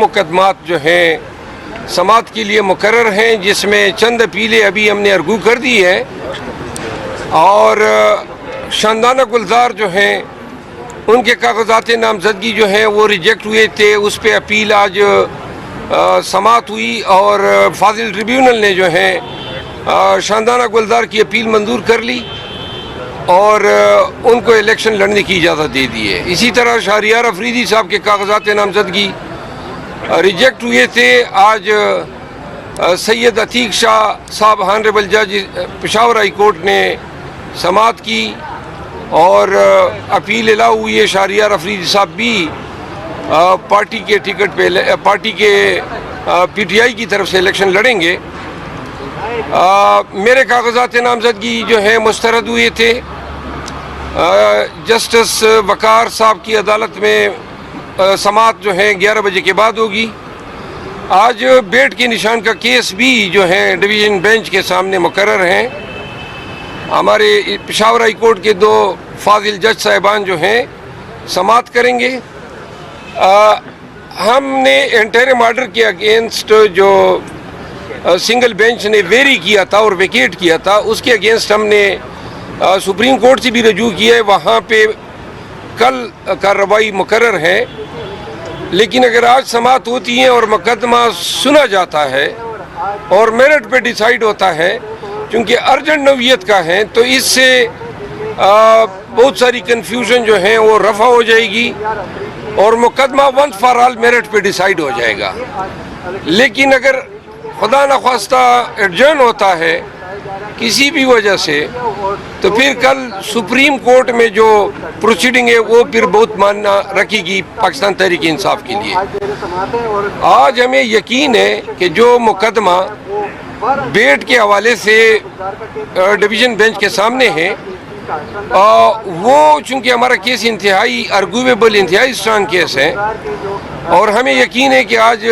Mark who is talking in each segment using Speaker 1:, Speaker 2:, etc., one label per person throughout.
Speaker 1: मुकदमात जो हैं समात के लिए मुकर्रर हैं, जिसमें चंद अपीलें अभी हमने अर्गू कर दी है और शानदाना गुलजार जो हैं उनके कागजात नामजदगी जो हैं वो रिजेक्ट हुए थे। उस पर अपील आज समात हुई और फाजिल ट्रिब्यूनल ने जो है शानदाना गुलजार की अपील मंजूर कर ली और उनको इलेक्शन लड़ने की इजाज़त दे दी है। इसी तरह शहरियार अफरीदी साहब के कागजात नामजदगी रिजेक्ट हुए थे। आज सैयद अतीक शाह साहब हानरेबल जज पेशावर हाई कोर्ट ने समात की और अपील अलाउ हुई है। शहरियार अफरीदी साहब भी पार्टी के टिकट पे पार्टी के पीटीआई की तरफ से इलेक्शन लड़ेंगे। मेरे कागजात नामजदगी जो है मुस्तरद हुए थे। जस्टिस वकार साहब की अदालत में समात जो है 11 बजे के बाद होगी। आज बेट के निशान का केस भी जो है डिवीज़न बेंच के सामने मुकर्रर हैं। हमारे पेशावर हाई कोर्ट के 2 फाजिल जज साहिबान जो हैं समात करेंगे। हमने इंटरिम ऑर्डर के अगेंस्ट जो सिंगल बेंच ने वेरी किया था और वेकेट किया था, उसके अगेंस्ट हमने सुप्रीम कोर्ट से भी रजू किया है। वहाँ पे कल कार्रवाई मुकर्रर है, लेकिन अगर आज समात होती है और मुकदमा सुना जाता है और मेरिट पे डिसाइड होता है, क्योंकि अर्जेंट नौयत का है, तो इससे बहुत सारी कन्फ्यूजन जो है वो रफा हो जाएगी और मुकदमा वंस फॉर ऑल मेरिट पे डिसाइड हो जाएगा। लेकिन अगर खुदा न ख्वास्ता एडजर्न होता है किसी भी वजह से, तो फिर कल सुप्रीम कोर्ट में जो प्रोसीडिंग है वो फिर बहुत मायना रखेगी पाकिस्तान तहरीक इंसाफ के लिए। आज हमें यकीन है कि जो मुकदमा बेट के हवाले से डिवीज़न बेंच के सामने है, वो चूँकि हमारा केस इंतहाई आर्गुएबल इंतहाई स्ट्रांग केस है और हमें यकीन है कि आज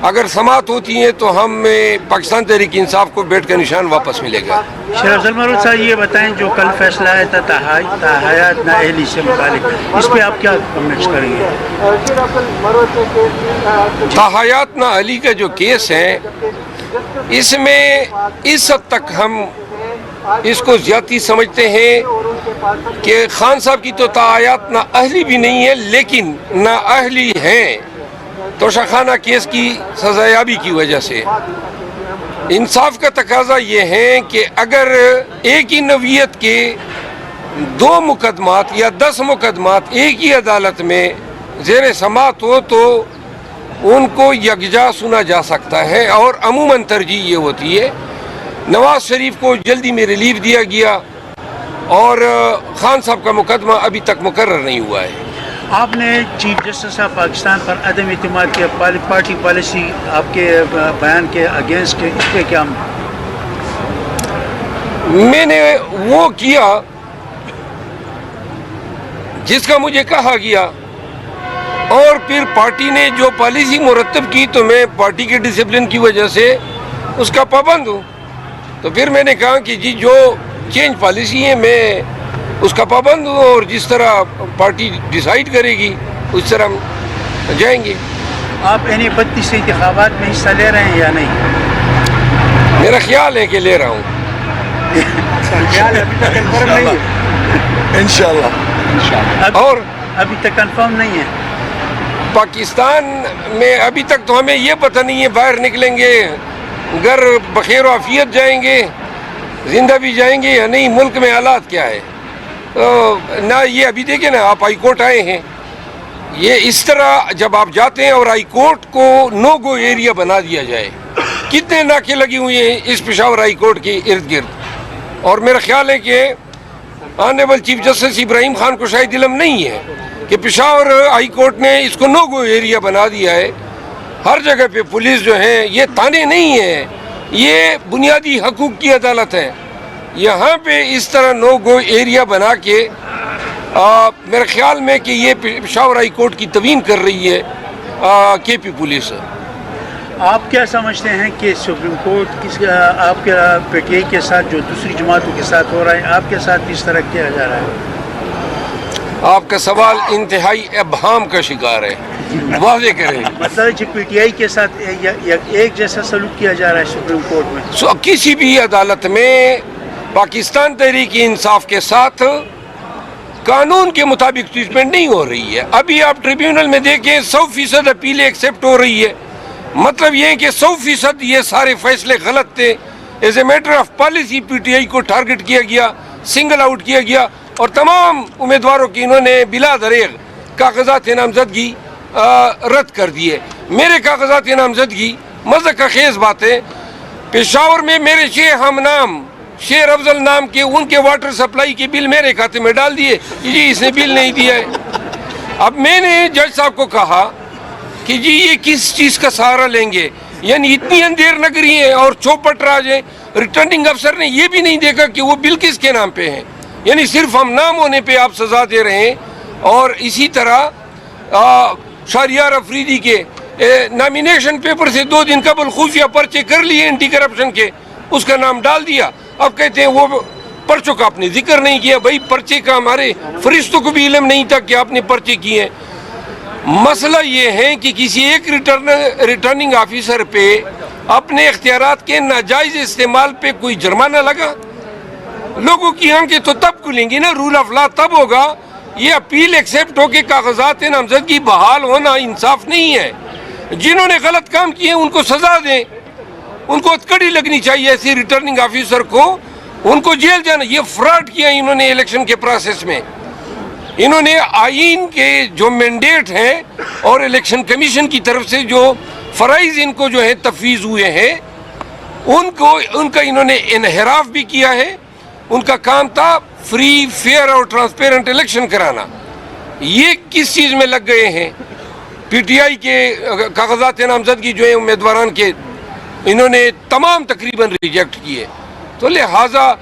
Speaker 1: अगर समात होती है तो हमें पाकिस्तान तहरीक इंसाफ को बेट का निशान वापस मिलेगा।
Speaker 2: शेर अफजल मरूद साहब ये बताएं, जो कल फैसला आया था ताहयात नाअहली से मुतालिक, इस पर आप क्या कमेंट्स करेंगे?
Speaker 1: ताहयात नाअहली का जो केस है, इसमें इस हद तक हम इसको ज्यादती समझते हैं कि खान साहब की तो ताहयात नाअहली भी नहीं है, लेकिन नाअहली हैं तोशाखाना केस की सजायाबी की वजह से। इंसाफ का तकाजा ये है कि अगर एक ही नवीयत के 2 मुकदमात या 10 मुकदमात एक ही अदालत में ज़ेर समात हो तो उनको यकजा सुना जा सकता है और अमूमन तरजीह ये होती है। नवाज शरीफ को जल्दी में रिलीफ दिया गया और खान साहब का मुकदमा अभी तक मुकर्रर नहीं हुआ है।
Speaker 2: आपने चीफ जस्टिस ऑफ पाकिस्तान पर अदम इत्मीनान की पार्टी पॉलिसी आपके बयान के अगेंस्ट, इस पर क्या?
Speaker 1: मैंने वो किया जिसका मुझे कहा गया और फिर पार्टी ने जो पॉलिसी मुरतब की तो मैं पार्टी के डिसिप्लिन की वजह से उसका पाबंद हूँ। तो फिर मैंने कहा कि जी जो चेंज पॉलिसी है मैं उसका पाबंद हूँ और जिस तरह पार्टी डिसाइड करेगी उस तरह हम जाएंगे।
Speaker 2: आप इन्हीं 32 इंतखाबात में हिस्सा ले रहे हैं या नहीं?
Speaker 1: मेरा ख्याल है कि ले रहा हूँ। इंशाल्लाह। और
Speaker 2: अभी तक कंफर्म नहीं है।
Speaker 1: पाकिस्तान में अभी तक तो हमें ये पता नहीं है बाहर निकलेंगे, घर बखैर आफियत जाएंगे, जिंदा भी जाएंगे या नहीं, मुल्क में हालात क्या है। तो ना ये अभी देखें ना, आप हाई कोर्ट आए हैं, ये इस तरह जब आप जाते हैं और हाई कोर्ट को नो गो एरिया बना दिया जाए, कितने नाके लगी हुई हैं इस पेशावर हाई कोर्ट के इर्द गिर्द। और मेरा ख्याल है कि honourable chief justice Ibrahim Khan को शायद इल्म नहीं है कि पेशावर हाई कोर्ट ने इसको नो गो एरिया बना दिया है। हर जगह पे पुलिस जो है, ये ताने नहीं है, ये बुनियादी हकूक़ की अदालत है। यहाँ पे इस तरह नो गो एरिया बना के मेरे ख्याल में कि ये पेशावर हाई कोर्ट की तवीन कर रही है केपी पुलिस।
Speaker 2: आप क्या समझते हैं कि सुप्रीम कोर्ट आपके पीटीआई के साथ जो दूसरी जमातों के साथ हो रहा है, आपके साथ इस तरह किया जा रहा है?
Speaker 1: آپ کا سوال انتہائی ابہام کا شکار ہے، واضح کریں۔
Speaker 2: مطلب جو پی ٹی آئی کے ساتھ ایک جیسا سلوک کیا جا رہا ہے سپریم کورٹ میں؟
Speaker 1: کسی بھی عدالت میں پاکستان تحریک انصاف کے ساتھ قانون کے مطابق ٹریٹمنٹ نہیں ہو رہی ہے۔ ابھی آپ ٹریبیونل میں دیکھیں 100% اپیلیں ایکسیپٹ ہو رہی ہے، مطلب یہ ہے کہ 100% یہ سارے فیصلے غلط تھے۔ As a matter of policy P T I کو ٹارگٹ کیا گیا، سنگل آؤٹ کیا گیا، اور تمام امیدواروں کی انہوں نے بلا دریغ کاغذات نامزدگی رد کر دیے۔ میرے کاغذات نامزدگی مذہب کا خیز بات ہے، پشاور میں میرے 6 ہم نام شیر افضل نام کے ان کے واٹر سپلائی کے بل میرے کھاتے میں ڈال دیے، جی اس نے بل نہیں دیا ہے۔ اب میں نے جج صاحب کو کہا کہ جی یہ کس چیز کا سہارا لیں گے، یعنی اتنی اندھیر نگری ہے اور چوپٹ راج ہے، ریٹرننگ افسر نے یہ بھی نہیں دیکھا کہ وہ بل کس کے نام پہ ہیں، یعنی صرف ہم نام ہونے پہ آپ سزا دے رہے ہیں۔ اور اسی طرح شہریار افریدی کے نامینیشن پیپر سے 2 دن قبل خفیہ پرچے کر لیے اینٹی کرپشن کے، اس کا نام ڈال دیا۔ اب کہتے ہیں وہ پرچوں کا آپ نے ذکر نہیں کیا۔ بھائی پرچے کا ہمارے فرشتوں کو بھی علم نہیں تھا کہ آپ نے پرچے کیے ہیں۔ مسئلہ یہ ہے کہ کسی ایک ریٹرننگ آفیسر پہ اپنے اختیارات کے ناجائز استعمال پہ کوئی جرمانہ لگا، لوگوں کی آنکھیں تو تب کھلیں گی نا، رول آف لا تب ہوگا۔ یہ اپیل ایکسیپٹ ہو کے کاغذات نامزدگی بحال ہونا انصاف نہیں ہے۔ جنہوں نے غلط کام کیے ان کو سزا دیں، ان کو ہتکڑی لگنی چاہیے ایسی ریٹرننگ آفیسر کو، ان کو جیل جانا۔ یہ فراڈ کیا انہوں نے الیکشن کے پروسیس میں، انہوں نے آئین کے جو مینڈیٹ ہیں اور الیکشن کمیشن کی طرف سے جو فرائض ان کو جو ہے تفویض ہوئے ہیں ان کا انہوں نے انحراف بھی کیا ہے۔ ان کا کام تھا فری، فیئر اور ٹرانسپیرنٹ الیکشن کرانا، یہ کس چیز میں لگ گئے ہیں؟ پی ٹی آئی کے کاغذات نامزدگی جو ہے امیدواران کے انہوں نے تمام تقریباً ریجیکٹ کیے۔ تو لہٰذا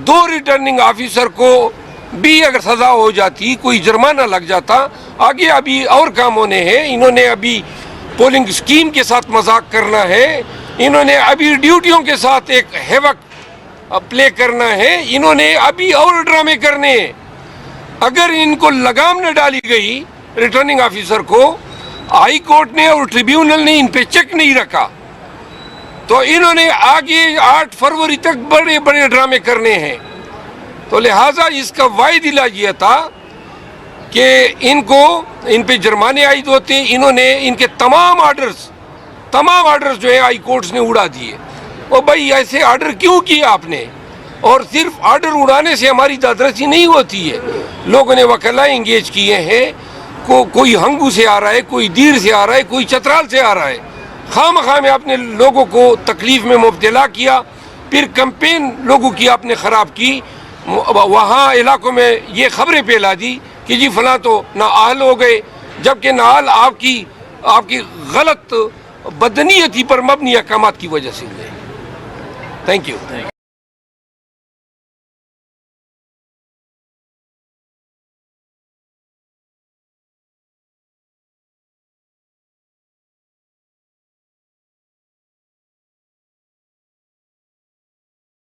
Speaker 1: 2 ریٹرننگ آفیسر کو بھی اگر سزا ہو جاتی، کوئی جرمانہ لگ جاتا، آگے ابھی اور کام ہونے ہیں۔ انہوں نے ابھی پولنگ اسکیم کے ساتھ مذاق کرنا ہے، انہوں نے ابھی ڈیوٹیوں کے ساتھ ایک ہیوک پلے کرنا ہے، انہوں نے ابھی اور ڈرامے کرنے ہیں۔ اگر ان کو لگام نہ ڈالی گئی ریٹرننگ آفیسر کو، ہائی کورٹ نے اور ٹریبیونل نے ان پہ چیک نہیں رکھا، تو انہوں نے آگے 8 فروری تک بڑے بڑے ڈرامے کرنے ہیں۔ تو لہٰذا اس کا واحد علاج یہ تھا کہ ان پہ جرمانے عائد ہوتے۔ انہوں نے ان کے تمام آرڈرز جو ہے ہائی کورٹس نے اڑا دیے۔ اور بھائی ایسے آرڈر کیوں کیا آپ نے؟ اور صرف آرڈر اڑانے سے ہماری دادرسی نہیں ہوتی ہے، لوگوں نے وکلاء انگیج کیے ہیں، کوئی ہنگو سے آ رہا ہے، کوئی دیر سے آ رہا ہے، کوئی چترال سے آ رہا ہے۔ خام میں آپ نے لوگوں کو تکلیف میں مبتلا کیا، پھر کمپین لوگوں کی آپ نے خراب کی، وہاں علاقوں میں یہ خبریں پھیلا دی کہ جی فلاں تو نااہل ہو گئے، جبکہ نااہل آپ کی غلط بدنیتی پر مبنی احکامات کی وجہ سے ہوئے۔ Thank you.